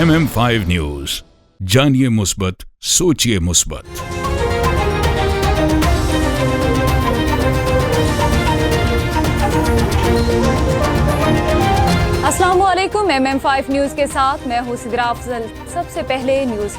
MM5 news, जानिए मुस्बत, सोचिए मुस्बत। अस्सलामुअलैकुम, MM5 न्यूज के साथ मैं हूं सिद्रा अफजल। सबसे पहले न्यूज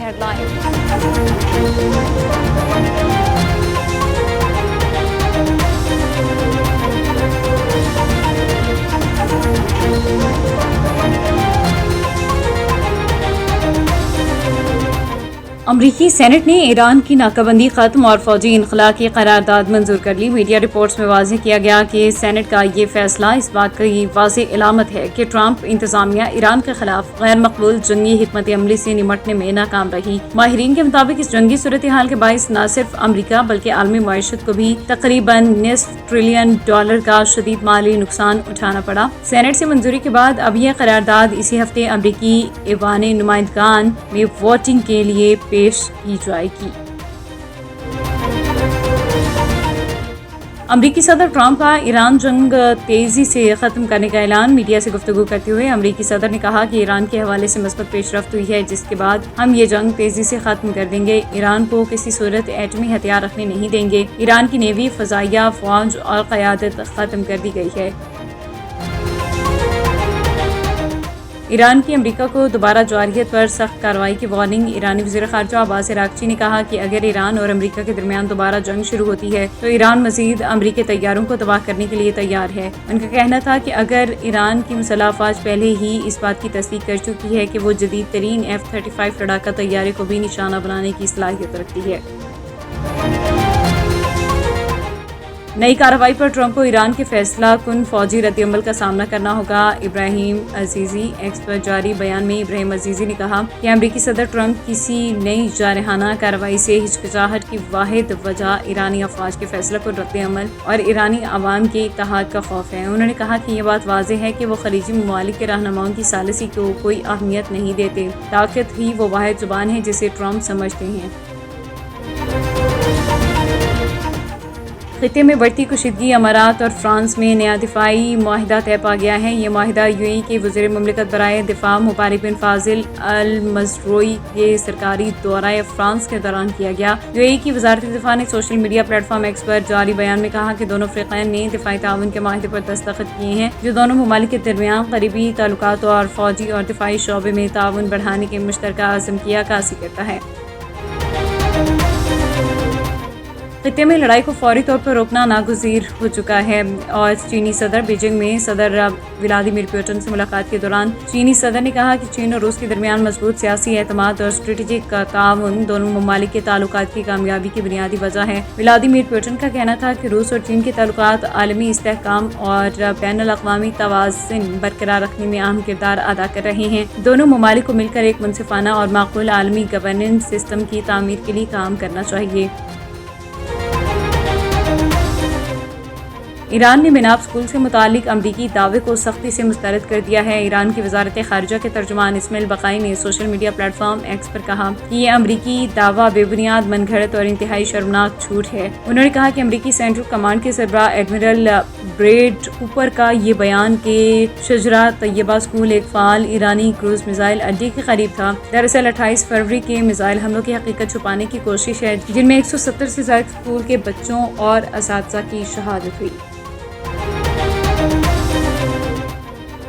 अमरीकी सेनेट ने ईरान की नाकाबंदी खत्म और फौजी इनखला की करारदाद मंजूर कर ली। मीडिया रिपोर्ट्स में वाज़ेह किया गया कि सेनेट का ये फैसला इस बात की वाज़ेह इलामत है कि ट्रंप इंतजामिया ईरान के खिलाफ गैर मकबूल जंगी हिकमत अमली से निमटने में नाकाम रही। माहिरीन के मुताबिक इस जंगी सूरत हाल के बायस न सिर्फ अमरीका बल्कि आलमी मईशत को भी तकरीबन $9 ट्रिलियन का शदीद माली नुकसान उठाना पड़ा। सेनेट से मंजूरी के बाद अब यह करारदाद इसी हफ्ते अमरीकी ऐवान नुमाइंदगान में वोटिंग के लिए पेश की जाएगी। अमरीकी सदर ट्रंप का ईरान जंग तेजी से खत्म करने का ऐलान। मीडिया से गुफ्तगू करते हुए अमरीकी सदर ने कहा कि ईरान के हवाले से मस्बत पेशरफ्त हुई है, जिसके बाद हम ये जंग तेजी से खत्म कर देंगे। ईरान को किसी सूरत एटमी हथियार रखने नहीं देंगे। ईरान की नेवी, फजाइया, फौज और क़यादत खत्म कर दी गई है। ईरान की अमेरिका को दोबारा जवारियत पर सख्त कार्रवाई की वार्निंग। ईरानी वज़ीर ख़ारजा अब्बास अराग़ची ने कहा कि अगर ईरान और अमेरिका के दरमियान दोबारा जंग शुरू होती है तो ईरान मज़ीद अमेरिकी तैयारों को तबाह करने के लिए तैयार है। उनका कहना था कि अगर ईरान की मुसल्लह अफ़वाज पहले ही इस बात की तस्दीक कर चुकी है कि वो जदीद तरीन F-35 लड़ाका तैयारे को भी निशाना बनाने की सलाहियत रखती है। नई कार्रवाई पर ट्रंप को ईरान के फैसला कुन फौजी रद्दअमल का सामना करना होगा। इब्राहिम अजीज़ी एक्स पर जारी बयान में इब्राहिम अजीज़ी ने कहा कि अमरीकी सदर ट्रंप किसी नई जारहाना कार्रवाई से हिचकिचाहट की वाहिद वजह ईरानी अफवाज के फैसला को रद्दअमल और ईरानी अवाम के इत्तेहाद का खौफ है। उन्होंने कहा कि यह बात वाज़ेह है कि वो खलीजी ममालिक के रहनुमाओं की सालिसी को कोई अहमियत नहीं देते। ताकत ही वो वाहिद जुबान है जिसे ट्रंप समझते हैं। खित्ते में बढ़ती कुशीदगी। अमारात और फ्रांस में नया दिफाई माहिदा तय पा गया है। ये माहिदा यूएई के वज़ीर मुमलिकत बराए दिफा मुबारक बिन फाजिल अल मज़रूई के सरकारी दौराए फ्रांस के दौरान किया गया। यूएई की वज़ारत दिफा ने सोशल मीडिया प्लेटफॉर्म एक्स पर जारी बयान में कहा कि दोनों फ़रीक़ैन ने दिफाई ताउन के माहिदे पर दस्तखत किए हैं, जो दोनों ममालिक के दरमियान करीबी ताल्लुकात और फौजी और दिफाई शोबे में ताउन बढ़ाने के मुश्तरका अज़्म की अक्कासी करता है। खित्ते में लड़ाई को फौरी तौर पर रोकना नागुज़ीर हो चुका है और चीनी सदर बीजिंग में सदर व्लादिमीर पुतिन से मुलाकात के दौरान चीनी सदर ने कहा कि चीन और रूस के दरमियान मजबूत सियासी एतमाद और स्ट्रेटेजिक ताउन दोनों ममालिक के ताल्लुकात की कामयाबी की बुनियादी वजह है। व्लादिमीर पुतिन का कहना था कि रूस और चीन के ताल्लुकात आलमी इस्तेहकाम और बैनुल-अक़वामी तवाज़ुन बरकरार रखने में अहम किरदार अदा कर रहे हैं। दोनों ममालिक को मिलकर एक मुनसिफाना और माकूल आलमी गवर्नेंस सिस्टम की तामीर के लिए काम करना चाहिए। ईरान ने मिनाब स्कूल से मुतालिक अमरीकी दावे को सख्ती से मुस्तरद कर दिया है। ईरान की वज़ारत ख़ारिजा के तर्जुमान इस्माइल बक़ाई ने सोशल मीडिया प्लेटफॉर्म एक्स पर कहा कि ये अमरीकी दावा बेबुनियाद, मनगढ़ंत और इंतहाई शर्मनाक झूठ है। उन्होंने कहा कि अमरीकी सेंट्रल कमांड के सरबराह एडमिरल ब्रैड कूपर का ये बयान कि शजरा तैयबा स्कूल एक फ़ाल ईरानी क्रूज़ मिसाइल अड्डे के करीब था, दरअसल 28 फरवरी के मिसाइल हमलों की हकीकत छुपाने की कोशिश है, जिनमें 170 से ज़ायद स्कूल के बच्चों और असातिज़ा की शहादत हुई।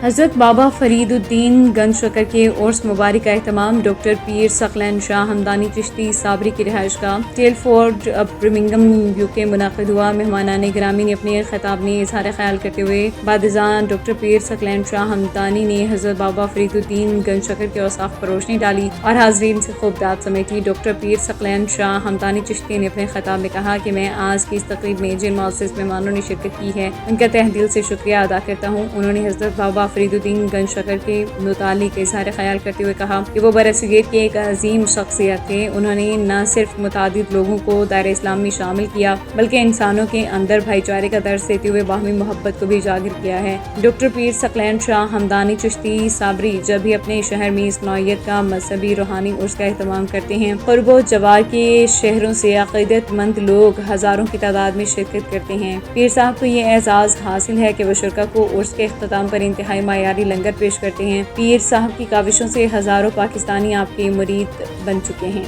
हज़रत बाबा फरीदुद्दीन गंज शकर के उर्स मुबारक का एहतमाम। डॉक्टर पीर सकलैन शाह हमदानी चिश्ती साबरी की रिहाइश का टेलफोर्ड ब्रिमिंगम यूके मुनाक़िद हुआ। मेहमानाने गिरामी ने अपने खिताब में इज़हार ख्याल करते हुए बादिज़ान डॉक्टर पीर सकलैन शाह हमदानी ने हज़रत बाबा फरीदुद्दीन गंज शकर के औसाफ पर रोशनी डाली और हाज़रीन से खूब दाद समेटी। डॉक्टर पीर सकलैन शाह हमदानी चिश्ती ने अपने खिताब में कहा कि मैं आज की इस तकरीब में जिन मुअज़्ज़िज़ मेहमानों ने शिरकत की है उनका तहे दिल से शुक्रिया अदा करता हूँ। उन्होंने हज़रत बाबा फरीदुद्दीन गंज शकर के मुतालिक इज़हार ख्याल करते हुए कहा कि वो बरसगीर के एक अजीम शख्सियत थे। उन्होंने न सिर्फ मुतादिद लोगों को दायरे इस्लाम में शामिल किया बल्कि इंसानों के अंदर भाईचारे का दर्स देते हुए बाहमी मोहब्बत को भी उजागर किया है। डॉक्टर पीर सकलैन शाह हमदानी चिश्ती साबरी जब भी अपने शहर में इस नौइयत का मजहबी रूहानी उर्स का एहतमाम करते हैं, क़ुर्ब जवार के शहरों से अक़ीदतमंद लोग हज़ारों की तादाद में शिरकत करते हैं। पीर साहब को ये एजाज़ हासिल है कि वह शुरका को उर्स के इख्तिताम पर इंतहाई معیاری لنگر پیش کرتے ہیں۔ پیر صاحب کی کاوشوں سے ہزاروں پاکستانی آپ کے مرید بن چکے ہیں۔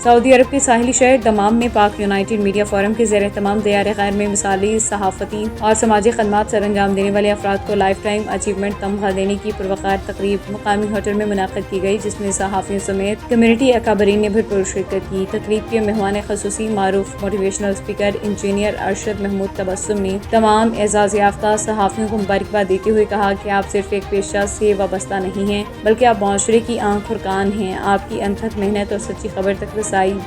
سعودی عرب کے ساحلی شہر دمام میں پاک یونائٹڈ میڈیا فورم کے زیر اہتمام دیار غیر میں مثالی صحافتی اور سماجی خدمات سر انجام دینے والے افراد کو لائف ٹائم اچیومنٹ تمغہ دینے کی پروقار تقریب مقامی ہوٹل میں منعقد کی گئی، جس میں صحافیوں سمیت کمیونٹی اکابرین نے بھرپور شرکت کی۔ تقریب کے مہمان خصوصی معروف motivational speaker engineer Arshad Mahmood Tabassum نے تمام اعزاز یافتہ صحافیوں کو مبارکباد دیتے ہوئے کہا کہ آپ صرف ایک پیشہ سے وابستہ نہیں ہیں، بلکہ آپ معاشرے کی آنکھ اور کان ہیں۔ آپ کی انتھک محنت اور سچی خبر تک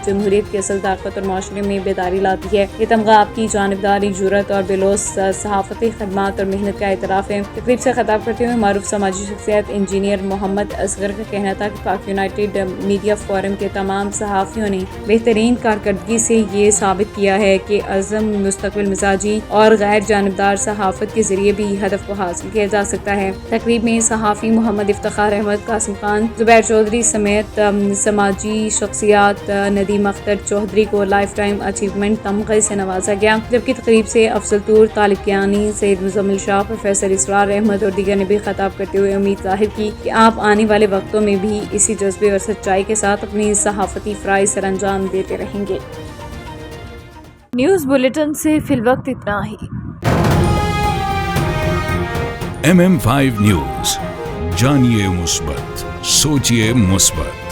جمہوریت کی اصل طاقت اور معاشرے میں بیداری لاتی ہے۔ یہ تمغہ آپ کی جانبداری، جرأت اور بلوث صحافتی خدمات اور محنت کا اعتراف ہے۔ تقریب سے خطاب کرتے ہوئے معروف سماجی شخصیت انجینئر محمد اصغر کا کہنا تھا کہ پاک یونائٹڈ میڈیا فورم کے تمام صحافیوں نے بہترین کارکردگی سے یہ ثابت کیا ہے کہ عزم، مستقبل مزاجی اور غیر جانبدار صحافت کے ذریعے بھی ہدف کو حاصل کیا جا سکتا ہے۔ تقریب میں صحافی محمد افتخار احمد، قاسم خان، زبیر چودھری سمیت سماجی شخصیات ندیم اختر چودھری کو لائف ٹائم اچیومنٹ تمغے سے نوازا گیا، جبکہ تقریب سے افضل طور طالب کیانی، سید مزمل شاہ، پروفیسر اسرار احمد اور دیگر نے بھی خطاب کرتے ہوئے امید ظاہر کی کہ آپ آنے والے وقتوں میں بھی اسی جذبے اور سچائی کے ساتھ اپنی صحافتی فرائض سر انجام دیتے رہیں گے۔ نیوز بلیٹن سے فی الوقت اتنا ہی۔ MM5 نیوز، جانیے مثبت، سوچیے مثبت۔